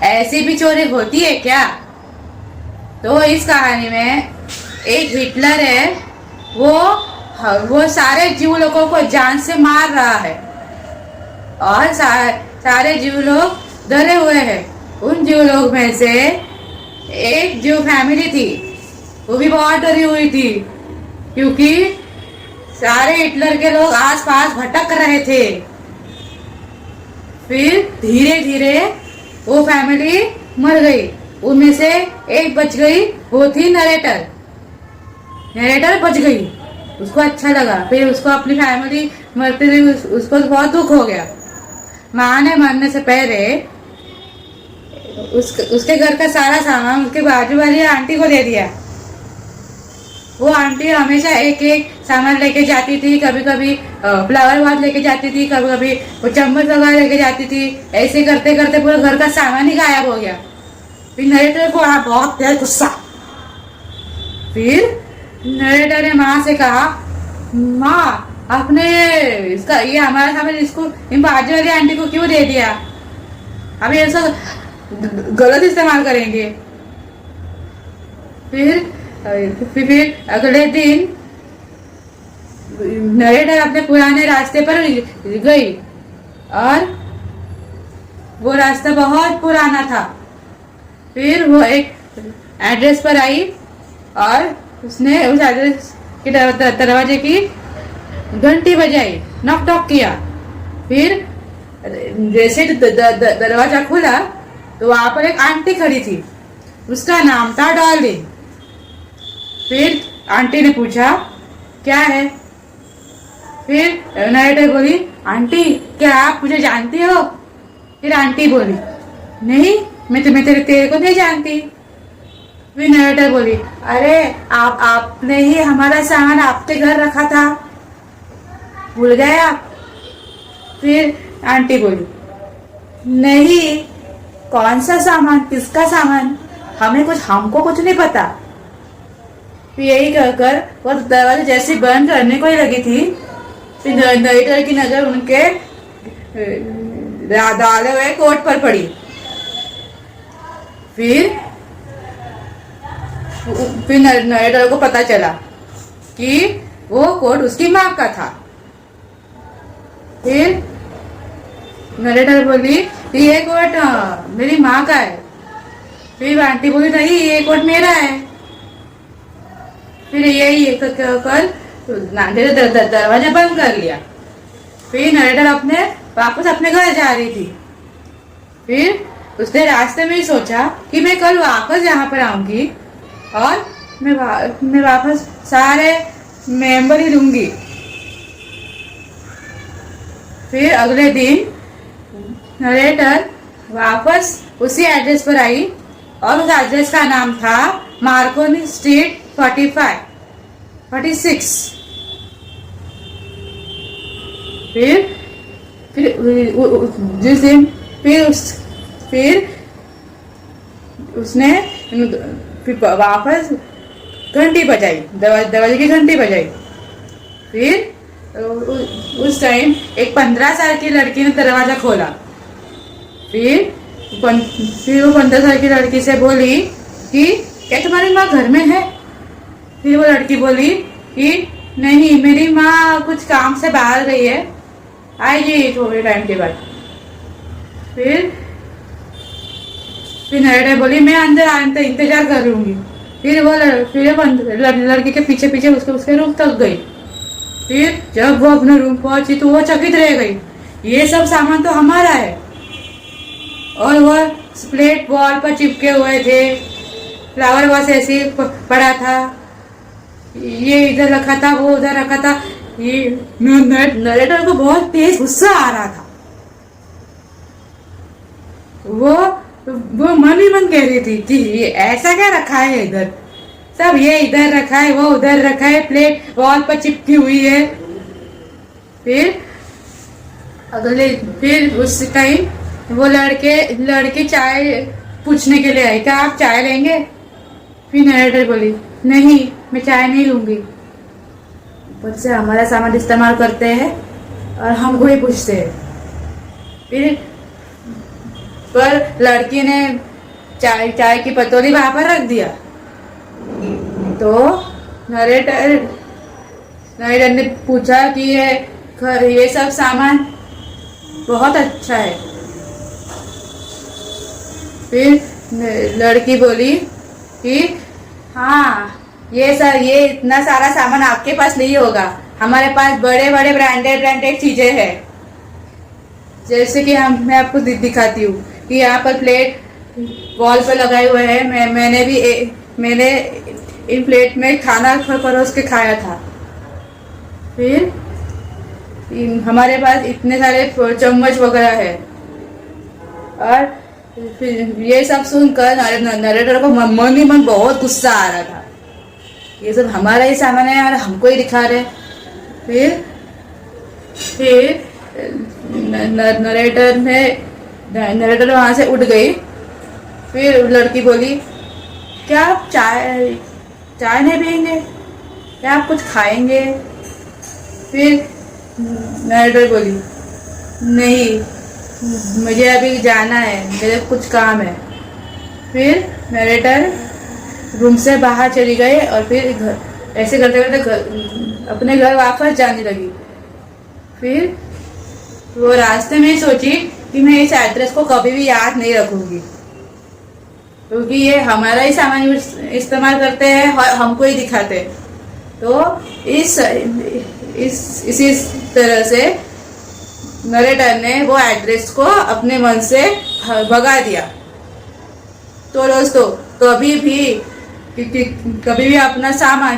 ऐसी भी चोरी होती है क्या? तो इस कहानी में एक हिटलर है, वो सारे जीव लोगों को जान से मार रहा है और सारे जीव लोग डरे हुए हैं। उन जीव लोग में से एक जीव फैमिली थी, वो भी बहुत डरी हुई थी क्योंकि सारे हिटलर के लोग आसपास भटक रहे थे। फिर धीरे धीरे वो फैमिली मर गई। उनमें से एक बच गई, वो थी नरेटर। नरेटर बच गई, उसको अच्छा लगा। फिर उसको अपनी फैमिली मरते हुए उसको बहुत दुख हो गया। माँ ने मरने से पहले उसके घर का सारा सामान उसके बाजू वाली आंटी को दे दिया। वो आंटी हमेशा एक एक सामान लेके जाती थी, कभी कभी फ्लावर वाज लेके जाती थी, कभी कभी वो चम्मच वगैरह लेके जाती थी। ऐसे करते करते पूरे घर का सामान ही गायब हो गया। फिर नरेटर को आया बहुत तेज गुस्सा। फिर नरेटर ने माँ से कहा, माँ आपने ये हमारा सामान इसको इन बाजू वाली आंटी को क्यों दे दिया? अब ये सब गलत इस्तेमाल करेंगे। फिर अगले दिन नरेटर अपने पुराने रास्ते पर गई और वो रास्ता बहुत पुराना था। फिर वो एक एड्रेस पर आई और उसने उस एड्रेस के दरवाजे की घंटी बजाई, नॉक टॉक किया। फिर जैसे दरवाजा खुला तो वहां पर एक आंटी खड़ी थी, उसका नाम था डॉर्लिन। फिर आंटी ने पूछा, क्या है? फिर नरेटर बोली, आंटी क्या आप मुझे जानती हो? फिर आंटी बोली, नहीं मैं तुम्हें तेरे को नहीं जानती। फिर नरेटर बोली, अरे आपने ही हमारा सामान आपके घर रखा था, भूल गए आप? फिर आंटी बोली, नहीं कौन सा सामान, किसका सामान, हमको कुछ नहीं पता। फिर यही कहकर वो दरवाजा जैसे बंद करने को ही लगी थी, फिर नरेटर की नजर उनके डाले हुए कोट पर पड़ी। फिर नरेटर को पता चला कि वो कोट उसकी माँ का था। फिर नरेटर बोली, ये कोट मेरी माँ का है। फिर आंटी बोली, नहीं ये कोट मेरा है। फिर यही कर दरवाजा बंद कर लिया। फिर नरेटर वापस अपने घर जा रही थी। फिर उसने रास्ते में ही सोचा कि मैं कल वापस यहाँ पर आऊंगी और मैं वापस सारे मेंबर ही लूंगी। फिर अगले दिन नरेटर वापस उसी एड्रेस पर आई और उस एड्रेस का नाम था मार्कोनी स्ट्रीट 46। फिर जिस दिन फिर उसने वापस घंटी बजाई, दरवाजे की घंटी बजाई। फिर उस टाइम एक 15 साल की लड़की ने दरवाजा खोला। फिर वो 15 साल की लड़की से बोली कि क्या तुम्हारी माँ घर में है? फिर वो लड़की बोली कि नहीं मेरी माँ कुछ काम से बाहर गई है, आएगी थोड़े टाइम के बाद। फिर नरेटर बोली, मैं अंदर आने इंतजार कर लूंगी। फिर लड़की के पीछे पीछे उसके रूम तक गई। फिर जब वो अपने रूम पहुंची तो वो चकित रह गई, ये सब सामान तो हमारा है। और वह स्प्लेट वॉल पर चिपके हुए थे, फ्लावर वास ऐसे पड़ा था, ये इधर रखा था, वो उधर रखा था। ये नरेटर को बहुत तेज गुस्सा आ रहा था। वो मन ही मन कह रही थी कि ये ऐसा क्या रखा है इधर, सब ये इधर रखा है, वो उधर रखा है, प्लेट वॉल पर चिपकी हुई है। फिर उस टाइम वो लड़के चाय पूछने के लिए आई, क्या आप चाय लेंगे? फिर नरेटर बोली, नहीं मैं चाय नहीं लूंगी, ऊपर से हमारा सामान इस्तेमाल करते हैं और हमको ही पूछते हैं। पर लड़की ने चाय की पतोली वहां पर रख दिया। तो नरेटर ने पूछा कि ये सब सामान बहुत अच्छा है। फिर लड़की बोली कि हाँ, ये इतना सारा सामान आपके पास नहीं होगा, हमारे पास बड़े बड़े ब्रांडेड चीजें हैं। जैसे कि मैं आपको दिखाती हूँ कि यहाँ पर प्लेट वॉल पे लगाए हुए हैं। मैंने इन प्लेट में खाना परोस के खाया था। फिर हमारे पास इतने सारे चम्मच वगैरह है। और फिर ये सब सुनकर नरेटर को मन ही मन बहुत गुस्सा आ रहा था। ये सब हमारा ही सामान है और हमको ही दिखा रहे। फिर नरेटर वहां से उठ गई। फिर लड़की बोली, क्या आप चाय नहीं पियेंगे, क्या आप कुछ खाएंगे? फिर नरेटर बोली, नहीं, मुझे अभी जाना है, मेरे कुछ काम है। फिर नरेटर रूम से बाहर चली गई और फिर ऐसे करते करते अपने घर वापस जाने लगी। फिर वो रास्ते में सोची कि मैं इस एड्रेस को कभी भी याद नहीं रखूंगी, क्योंकि ये हमारा ही सामान इस्तेमाल करते हैं और हमको ही दिखाते हैं। तो इसी तरह से नरेटर ने वो एड्रेस को अपने मन से भगा दिया। तो दोस्तों, कभी भी अपना सामान